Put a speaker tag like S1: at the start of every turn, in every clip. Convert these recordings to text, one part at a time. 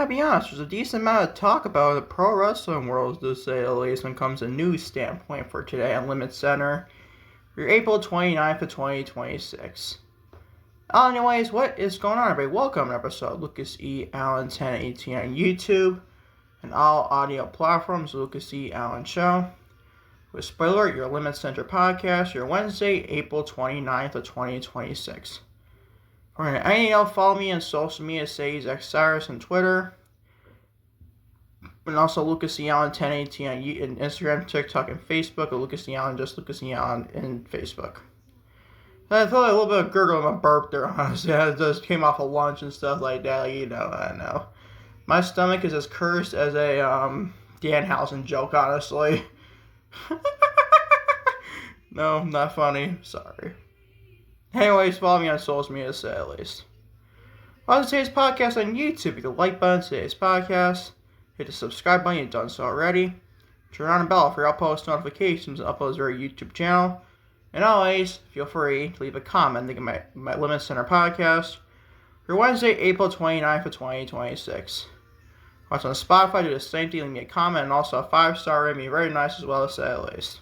S1: gotta be honest, there's a decent amount of talk about the pro wrestling world, to say the least, when it comes to news standpoint for today on LimitsCenter for April 29th of 2026. Anyways, what is going on, everybody? Welcome to episode Lucas E. Allen 1018 on YouTube and all audio platforms. Lucas E. Allen Show. With spoiler, your LimitsCenter podcast, your Wednesday, April 29th of 2026. For anything else, follow me on social media, say X Cyrus on Twitter. And also Lucas E. Allen 1018 on Instagram, TikTok, and Facebook. Or Lucas E. Allen, just Lucas E. Allen in Facebook. I feel like a little bit of gurgle in my burp there, honestly. I just came off of lunch and stuff like that. I know. My stomach is as cursed as a Danhausen joke, honestly. No, not funny. Sorry. Anyways, follow me on social media, to say at least. On today's podcast on YouTube, hit the like button to today's podcast. Hit the subscribe button if you've done so already. Turn on the bell for your post notifications and uploads to our YouTube channel. And always, feel free to leave a comment in my LimitsCenter podcast for Wednesday, April 29th of 2026. Watch on Spotify, do the same thing, leave me a comment, and also a 5-star rating, very nice as well, to say at least.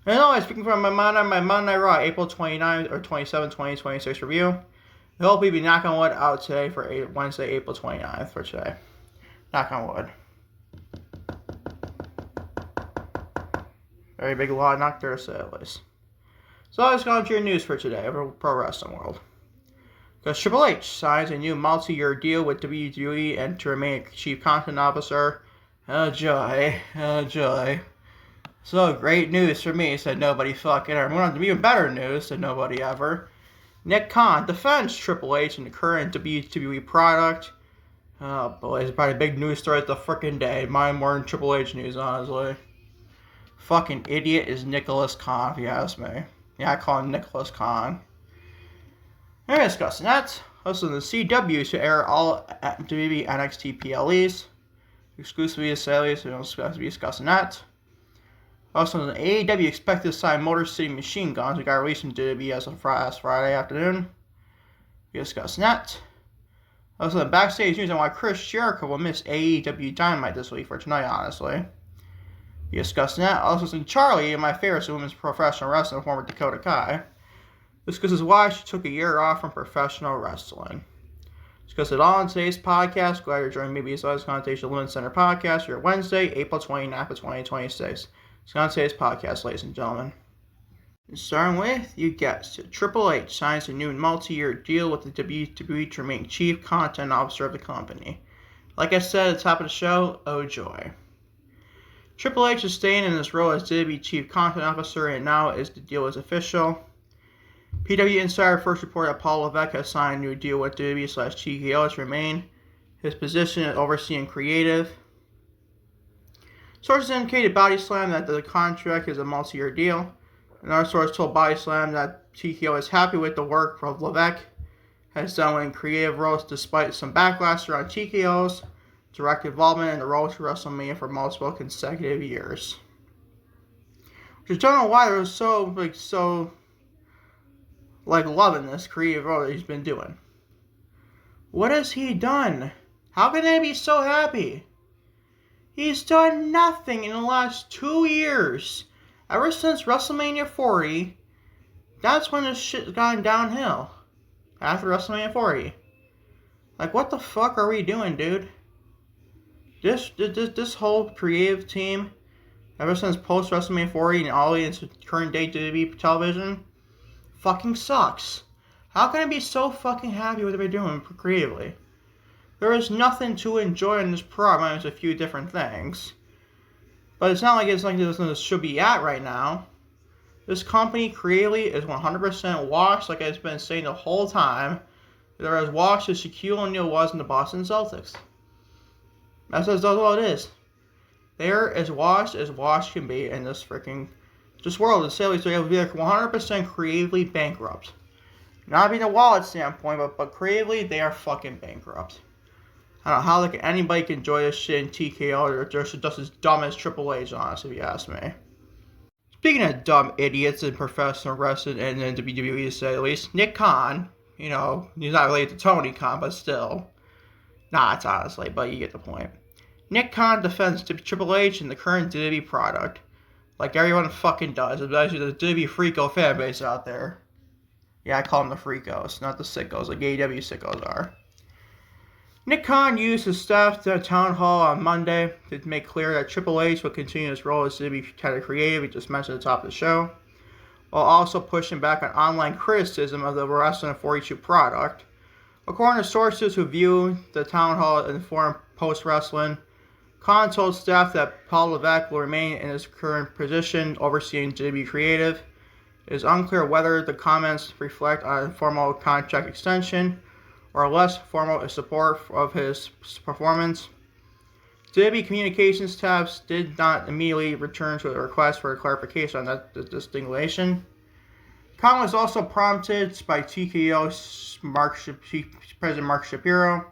S1: And always, speaking from my Monday Night Raw, April 29th or 27th, 2026 review, I hope we be knock on wood out today for Wednesday, April 29th for today. Knock on wood. Very big lot knock there, to say at least. So let's go into your news for today over pro wrestling world. Because TripleH signs a new multi-year deal with WWE and to remain chief content officer. Oh joy. So great news for me, said nobody fucking ever. One of the even better news, said nobody ever. Nick Khan defends Triple H in the current WWE product. Oh boy, it's probably a big news story of the frickin' day. Mine more than Triple H news, honestly. Fucking idiot is Nicholas Khan, if you ask me. Yeah, I call him Nicholas Khan. We're discussing that. Also, the CW to air all WWE NXT PLEs. Exclusively to Sally, so we don't be discussing that. Also, the AEW expected to sign Motor City Machine Guns. We got released in WWE as of last Friday afternoon. We discussing that. Also, the Backstage news on why Chris Jericho will miss AEW Dynamite this week for tonight, honestly. We discussing that. Also, since Charlie, my favorite women's professional wrestler, former Dakota Kai, discusses why she took a year off from professional wrestling. Discuss it all on today's podcast. Glad you're joining me. Besides Connotation LimitsCenter podcast for Wednesday, April 29th of 2026. It's on today's podcast, ladies and gentlemen. And starting with, you guessed it, Triple H signs a new multi-year deal with the WWE to remain chief content officer of the company. Like I said at the top of the show, oh joy. Triple H is staying in his role as WWE chief content officer, and now as the deal is official. PW Insider first reported that Paul Levesque has signed a new deal with WWE/TKO to remain his position as overseeing creative. Sources indicated Body Slam that the contract is a multi-year deal. Another source told Body Slam that TKO is happy with the work Levesque has done in creative roles despite some backlash around TKO's direct involvement in the road to WrestleMania for multiple consecutive years. Which I don't know why they're so loving this creative role that he's been doing. What has he done? How can they be so happy? He's done nothing in the last 2 years. Ever since WrestleMania 40, that's when this shit's gone downhill. After WrestleMania 40. Like, what the fuck are we doing, dude? This whole creative team, ever since post WrestleMania 40 and all the way into current day WWE television, fucking sucks. How can I be so fucking happy with what they're doing creatively? There is nothing to enjoy in this program. There's a few different things. But it's not like this should be at right now. This company creatively is 100% washed, like I've been saying the whole time. They're as washed as Shaquille O'Neal was in the Boston Celtics. That's all it is. They're as washed can be in this world. The Sailors are be like 100% creatively bankrupt. Not being a wallet standpoint, but creatively, they are fucking bankrupt. I don't know how anybody can enjoy this shit in TKO or just as dumb as Triple H, honestly, if you ask me. Speaking of dumb idiots in professional wrestling and in WWE, to say at least, Nick Khan, he's not related to Tony Khan, but still. Not honestly, but you get the point. Nick Khan defends Triple H in the current WWE product. Like everyone fucking does, especially the WWE Freako fan base out there. Yeah, I call them the Freakos, not the sickos, like AEW sickos are. Nick Khan used his staff at a town hall on Monday to make clear that Triple H will continue his role as WWE kind of creative, he just mentioned at the top of the show, while also pushing back on online criticism of the Wrestling 42 product. According to sources who view the town hall and forum post-wrestling, Khan told staff that Paul Levesque will remain in his current position overseeing WWE Creative. It is unclear whether the comments reflect on a formal contract extension or less formal support of his performance. WWE Communications tabs did not immediately return to a request for a clarification on that distinction. Khan was also prompted by TKO President Mark Shapiro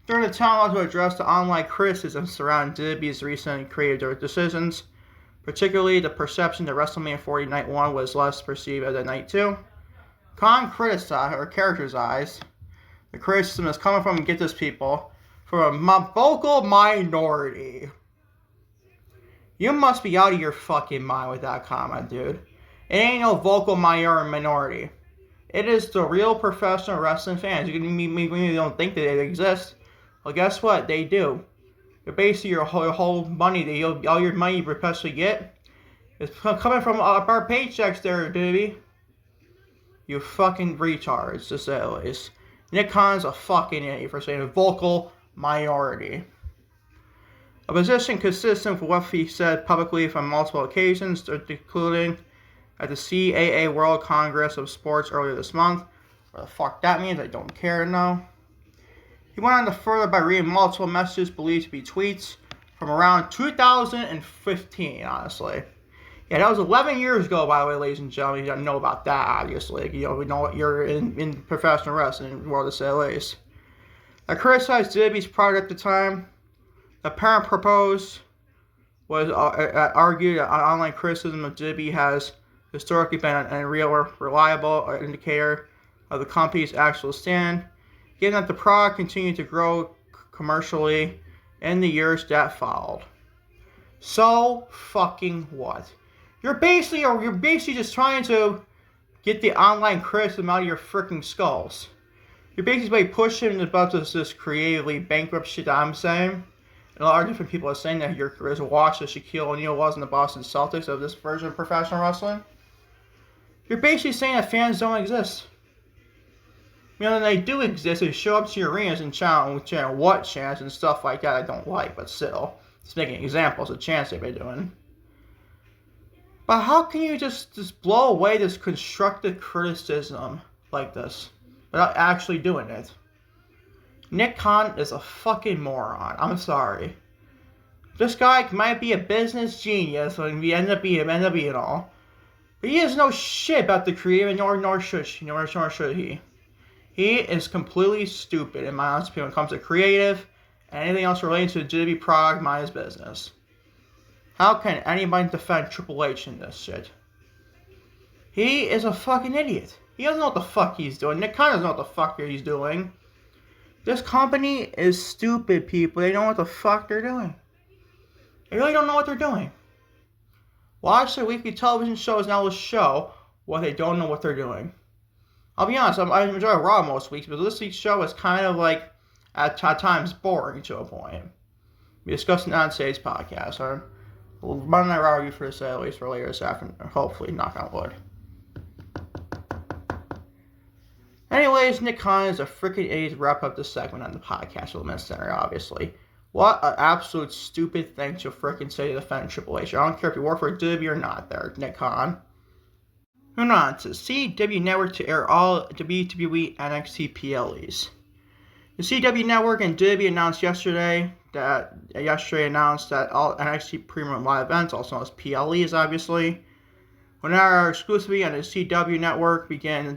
S1: during the town hall to address the online criticism surrounding WWE's recent creative decisions, particularly the perception that WrestleMania 40 Night 1 was less perceived as a Night 2. Khan characterized the criticism is coming from, get this people, from a vocal minority. You must be out of your fucking mind with that comment, dude. It ain't no vocal minority. It is the real professional wrestling fans. You don't think that they exist. Well, guess what? They do. Basically, your whole money, all your money you perpetually get, is coming from our paychecks there, baby. You fucking retards, to say the least. Nick Khan's a fucking idiot for saying a vocal minority. A position consistent with what he said publicly on multiple occasions, including at the CAA World Congress of Sports earlier this month. What the fuck that means, I don't care to know. He went on to further by reading multiple messages believed to be tweets from around 2015, honestly. Yeah, that was 11 years ago, by the way, ladies and gentlemen. You don't know about that, obviously. You know, we know you're in professional wrestling, world to say the least. I criticized WWE's product at the time. The parent proposed was argued that online criticism of WWE has historically been an unreal or reliable indicator of the company's actual stand, given that the product continued to grow commercially in the years that followed. So fucking what? You're basically just trying to get the online criticism out of your freaking skulls. You're basically pushing about this creatively bankrupt shit that I'm saying. And a lot of different people are saying that there's a watch that Shaquille O'Neal was in the Boston Celtics of this version of professional wrestling. You're basically saying that fans don't exist. You know, they do exist. They show up to your arenas and chant what chants and stuff like that I don't like, but still. Just making examples of chants they've been doing. But how can you just blow away this constructive criticism like this without actually doing it? Nick Khan is a fucking moron. I'm sorry. This guy might be a business genius and we end up being all. But he has no shit about the creative, nor should he. He is completely stupid, in my honest opinion, when it comes to creative and anything else related to the WWE product, mind his business. How can anybody defend Triple H in this shit? He is a fucking idiot. He doesn't know what the fuck he's doing. Nick Khan doesn't know what the fuck he's doing. This company is stupid, people. They don't know what the fuck they're doing. They really don't know what they're doing. Watch their weekly television shows now will show what they don't know what they're doing. I'll be honest, I enjoy Raw most weeks, but this week's show is kind of like, at times, boring to a point. We discussed it on today's podcast. Monday Night Raw review for this, at least for later this afternoon, hopefully, knock on wood. Anyways, Nick Khan is a freaking idiot to wrap up this segment on the podcast with LimitsCenter, obviously. What an absolute stupid thing to freaking say to defend Triple H. I don't care if you work for WWE or not there, Nick Khan. Moving on to CW Network to air all WWE NXT PLEs. The CW Network and WWE announced yesterday that all NXT Premium Live events, also known as PLEs, obviously, will now air exclusively on the CW Network begin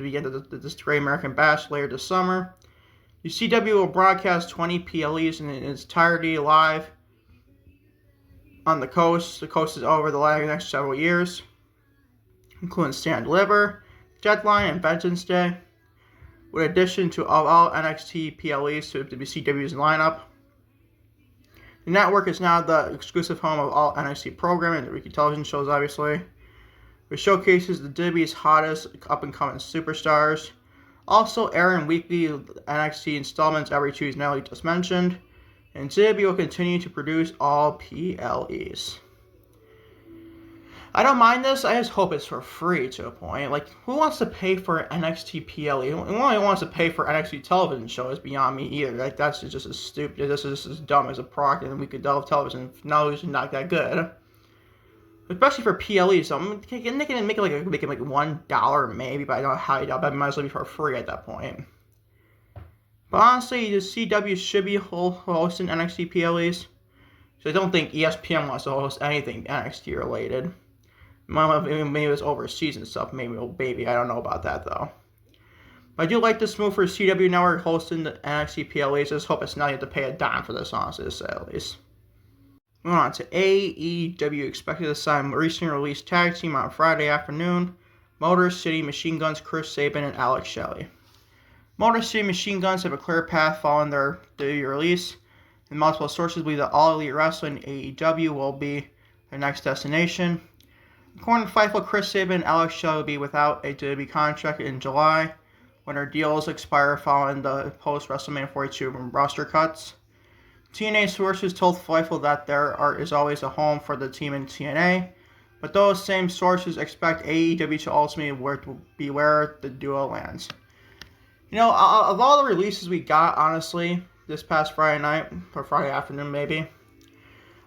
S1: this Great American Bash later this summer. The CW will broadcast 20 PLEs in its entirety live on the coast. The coast is over the next several years, including Stand Deliver, Deadline, and Vengeance Day. with addition to all NXT PLEs to CW's lineup. The network is now the exclusive home of all NXT programming and weekly television shows, obviously, which showcases the WWE's hottest up-and-coming superstars. Also airing weekly NXT installments every Tuesday night, like just mentioned, and WWE will continue to produce all PLEs. I don't mind this, I just hope it's for free to a point. Like, who wants to pay for an NXT PLE? Who wants to pay for NXT television show is beyond me either. Like, that's just as stupid, this is as dumb as a product and we could delve television. No, it's not that good. Especially for PLE, so I'm thinking they can make it like $1 maybe, but I don't know how you doubt, but it might as well be for free at that point. But honestly, the CW should be hosting NXT PLEs, so I don't think ESPN wants to host anything NXT related. Maybe it was overseas and stuff, maybe, I don't know about that though. But I do like this move for CW Network hosting the NXT PLEs. I just hope it's not you have to pay a dime for this, honestly, to say at least. Moving on to AEW, expected to sign recently released tag team on Friday afternoon, Motor City Machine Guns, Chris Sabin and Alex Shelley. Motor City Machine Guns have a clear path following their debut release, and multiple sources believe that All Elite Wrestling AEW will be their next destination. According to Fightful, Chris Sabin and Alex Shelley will be without a WWE contract in July, when their deals expire following the post-WrestleMania 42 roster cuts. TNA sources told Fightful that there is always a home for the team in TNA, but those same sources expect AEW to ultimately be where the duo lands. You know, of all the releases we got, honestly, this past Friday night, or Friday afternoon maybe,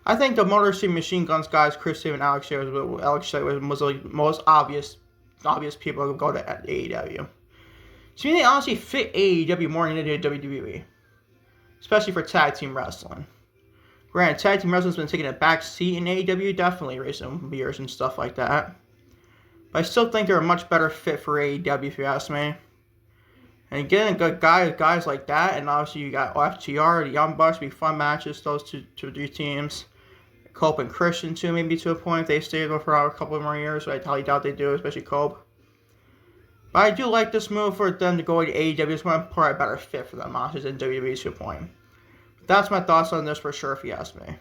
S1: I think the Motor City Machine Guns guys, Chris Sabin and Alex Shelley, was the most obvious people to go to AEW. To me, they honestly fit AEW more than they did WWE. Especially for tag team wrestling. Granted, tag team wrestling's been taking a back seat in AEW, definitely recent years and stuff like that. But I still think they're a much better fit for AEW, if you ask me. And getting good guys like that, and obviously you got FTR, the Young Bucks, be fun matches, those two teams. Cope and Christian, too, maybe to a point, if they stayed with for a couple more years, but I highly doubt they do, especially Cope. But I do like this move for them to go to AEW. It's probably a better fit for them, honestly, than WWE to a point. But that's my thoughts on this for sure, if you ask me.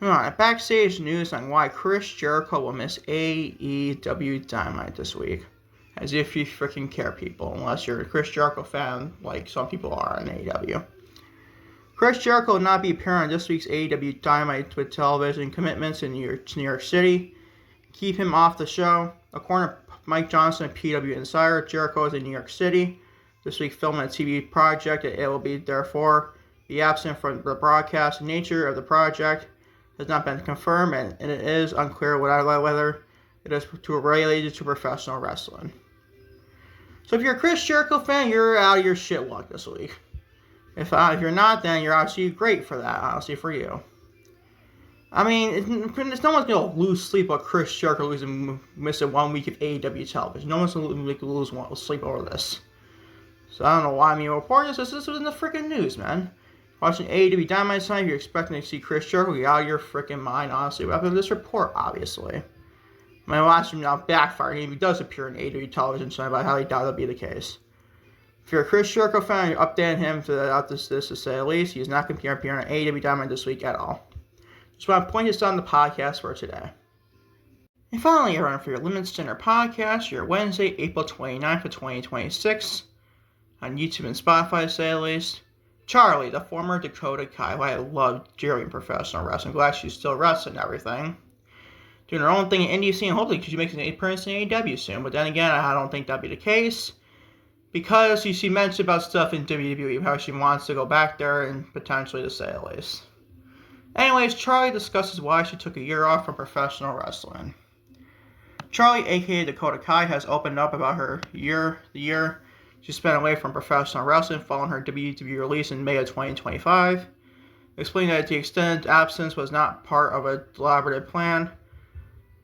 S1: Alright, backstage news on why Chris Jericho will miss AEW Dynamite this week. As if you freaking care, people, unless you're a Chris Jericho fan, like some people are in AEW. Chris Jericho will not be appearing on this week's AEW Dynamite with television commitments in New York City. Keep him off the show. According to Mike Johnson of PW Insider, Jericho is in New York City this week filming a TV project, and it will therefore be absent from the broadcast. The nature of the project has not been confirmed, and it is unclear whether it is related to professional wrestling. So if you're a Chris Jericho fan, you're out of your shit luck this week. If you're not, then you're actually great for that, honestly, for you. I mean, no one's going to lose sleep about Chris Jericho missing 1 week of AEW television. No one's going to lose sleep over this. So I don't know why I'm even reporting this. This was in the freaking news, man. Watching AEW Dynamite tonight, if you're expecting to see Chris Jericho, you're out of your freaking mind, honestly. After this report, obviously. My last one now backfired. He does appear in AEW television tonight, but I highly doubt that'll be the case. If you're a Chris Jericho fan, you're updating him to say at least. He's not going to appear on AEW Dynamite this week at all. Just want to point this out on the podcast for today. And finally, you're on for your LimitsCenter podcast, your Wednesday, April 29th of 2026, on YouTube and Spotify, to say at least. Charlie, the former Dakota Kai, who I loved during professional wrestling, glad she's still wrestling and everything, doing her own thing in indie scene. Hopefully she makes an appearance in AEW soon, but then again, I don't think that'd be the case, because she mentioned about stuff in WWE, how she wants to go back there and potentially, to say at least. Anyways, Charlie discusses why she took a year off from professional wrestling. Charlie, aka Dakota Kai, has opened up about the year she spent away from professional wrestling following her WWE release in May of 2025, explaining that the extended absence was not part of a elaborate plan,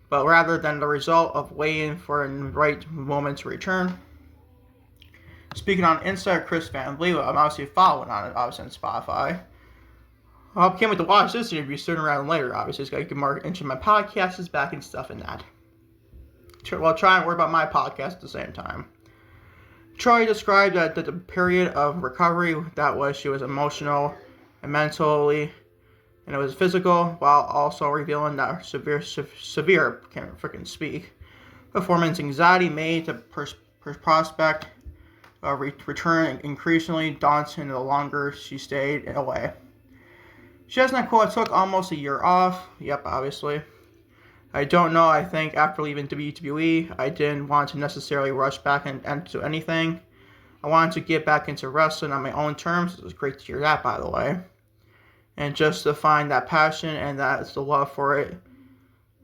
S1: but rather than the result of waiting for the right moment to return. Speaking on Insider, Chris Van Vliet, I'm obviously following on it, obviously on Spotify. I can't wait to watch this interview sooner rather than later, obviously. It's got to get more into my podcast is back and stuff and that. Well, try and worry about my podcast at the same time. Charlie described that the period of recovery that was she was emotional and mentally, and it was physical, while also revealing that severe can't freaking speak, performance anxiety made the prospect of return increasingly daunting the longer she stayed away. She has not quote, took almost a year off. Yep, obviously. I don't know, I think after leaving WWE, I didn't want to necessarily rush back into anything. I wanted to get back into wrestling on my own terms. It was great to hear that, by the way. And just to find that passion and that's the love for it.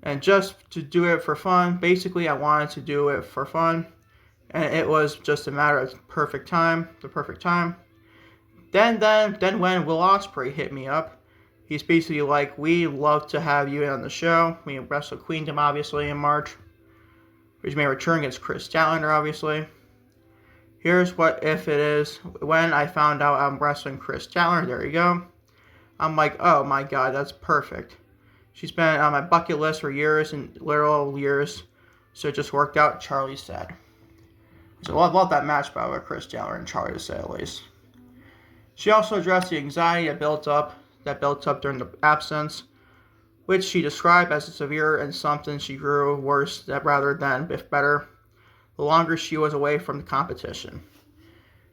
S1: And just to do it for fun. Basically, I wanted to do it for fun. And it was just a matter of the perfect time. Then when Will Ospreay hit me up, he's basically like, we love to have you on the show. We Wrestle Queendom, obviously, in March, which may return against Chris Jericho, obviously. Here's what if it is. When I found out I'm wrestling Chris Jericho, there you go. I'm like, oh my god, that's perfect. She's been on my bucket list for years and literal years, so it just worked out, Charlie said. So I love that match, by the way, Chris Jericho and Charlie, to say the least. She also addressed the anxiety that built up during the absence, which she described as severe and something she grew worse rather than if better, the longer she was away from the competition.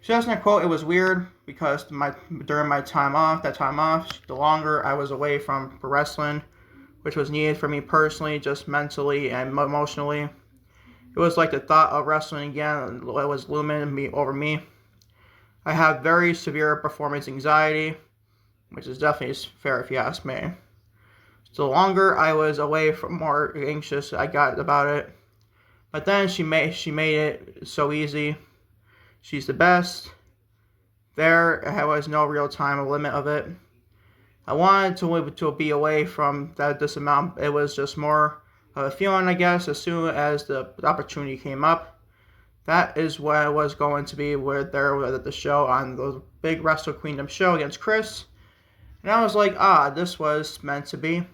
S1: She doesn't quote, it was weird because during my time off, the longer I was away from wrestling, which was needed for me personally, just mentally and emotionally. It was like the thought of wrestling again was looming over me. I have very severe performance anxiety, which is definitely fair if you ask me. So the longer I was away, from more anxious I got about it. But then she made it so easy. She's the best. There was no real time limit of it. I wanted to be away from this amount. It was just more of a feeling, I guess, as soon as the opportunity came up. That is what it was going to be with the show on the big Wrestle Queendom show against Chris. And I was like, this was meant to be.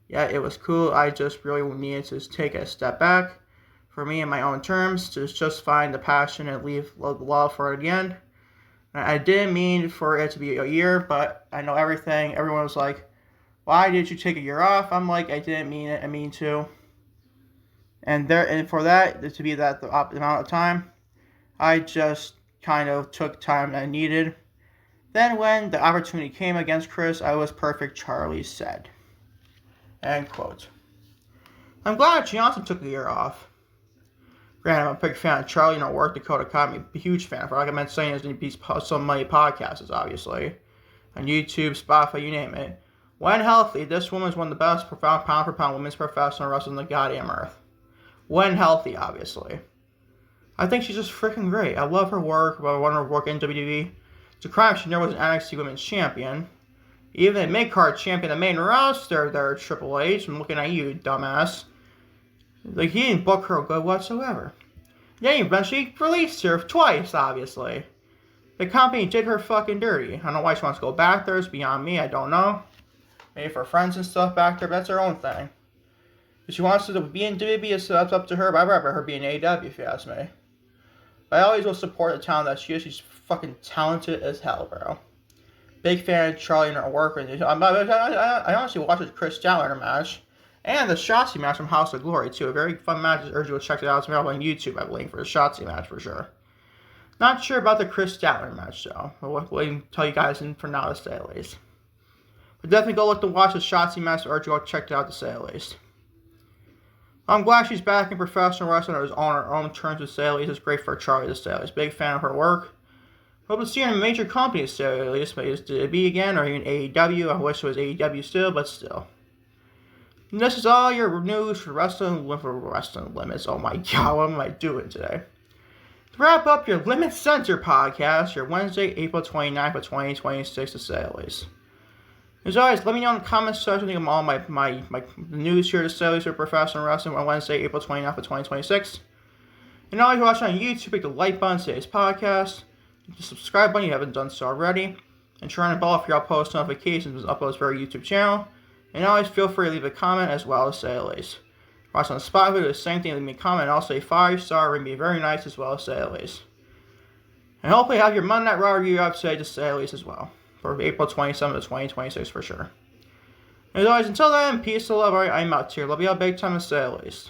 S1: Yeah, it was cool. I just really needed to take a step back for me in my own terms to just find the passion and leave love for it again. And I didn't mean for it to be a year, but I know everything. Everyone was like, why did you take a year off? I'm like, I didn't mean it. I mean to. And for that to be the amount of time, I just kind of took time I needed. Then when the opportunity came against Chris, I was perfect, Charlie said. End quote. I'm glad Johnson took a year off. Granted, I'm a big fan of Charlie, work Dakota Academy, a huge fan of her. Like I meant saying, there's so many podcasts, obviously. On YouTube, Spotify, you name it. When healthy, this woman is one of the best pound-for-pound women's professional wrestlers on the goddamn earth. When healthy, obviously. I think she's just freaking great. I love her work. I want her work in WWE. It's a crime she never was an NXT Women's Champion. Even a mid-card champion, the main roster there at TripleH. I'm looking at you, dumbass. Like, he didn't book her good whatsoever. Yeah, he eventually released her twice, obviously. The company did her fucking dirty. I don't know why she wants to go back there. It's beyond me. I don't know. Maybe for friends and stuff back there, but that's her own thing. If she wants to be in WWE, it's up to her, but I'd rather her be in AEW, if you ask me. But I always will support the talent that she is. She's fucking talented as hell, bro. Big fan of Charlie and her work. I honestly watched the Chris Jericho match. And the Shotzi match from House of Glory, too. A very fun match. I urge you to check it out. It's available on YouTube, I believe, for the Shotzi match, for sure. Not sure about the Chris Jericho match, though. I'll wait and tell you guys for now, to say at least. But definitely go look to watch the Shotzi match. I urge you to check it out, to say at least. I'm glad she's back in professional wrestling on her own terms, to say at least. It's great for Charlie, to say at least. Big fan of her work. Hope to see her in a major company, to say at least. Maybe it's WWE again, or even AEW. I wish it was AEW still, but still. And this is all your news for Wrestling Limits. Oh my god, what am I doing today? To wrap up your LimitsCenter podcast, your Wednesday, April 29th of 2026, to say at least. As always, let me know in the comments section of all my news here to say at least for professional wrestling on Wednesday, April 29th of 2026. And all you watching on YouTube, click the like button to today's podcast. Hit the subscribe button if you haven't done so already. And turn on the bell for your post notifications when uploads for our YouTube channel. And always feel free to leave a comment as well as say at least. Watch on the spot, do the same thing, leave me a comment and also a 5-star would be very nice as well as say at least. And hopefully have your Monday Night Raw review up today, just to say at least as well. For April 27th to 2026 for sure. As always, until then, peace and love. Alright, I'm out here. Love you all big time, to say at least.